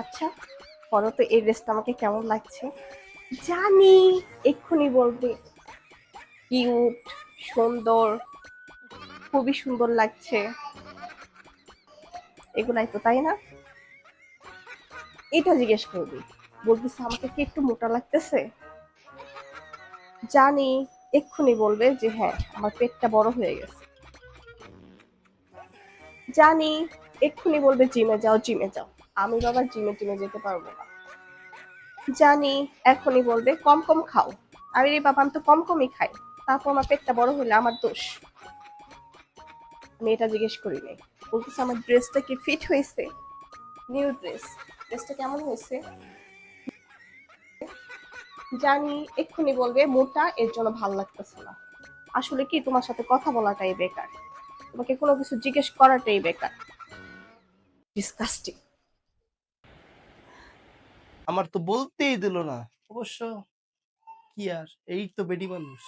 আচ্ছা, বলো তো এই ড্রেসটা আমাকে কেমন লাগছে? জানি এক্ষুনি বলবে কিউট, সুন্দর, খুবই সুন্দর লাগছে। এগুলাই তো, তাই না? এটা জিজ্ঞেস করবি, বলতেছে আমাকে কি একটু মোটা লাগতেছে? জানি এক্ষুনি বলবে যে হ্যাঁ আমার পেটটা বড় হয়ে গেছে। জানি এক্ষুনি বলবে জিমে যাও জিমে যাও। আমি বাবা জিমে টিমে যেতে পারবো না। জানি এখনই বলবে কম কম খাও। আরে বাবা আমি তো কম কমই খাই, তারপর আমার পেটটা বড় হলে আমার দোষ। আমি এটা জিজ্ঞেস করি নাই, বলতেছে আমার ড্রেসটা কি ফিট হয়েছে? নিউ ড্রেস, ড্রেসটা কেমন হয়েছে? জানি এক্ষুনি বলবে মোটা, এর জন্য ভাল লাগতেছে না। আসলে কি তোমার সাথে কথা বলাটাই বেকার, তোমাকে কোনো কিছু জিজ্ঞেস করাটাই বেকার। ডিসকাস্টিং। আমার তো বলতেই দিল না। অবশ্য কি আর, এই তো বেডি মানুষ।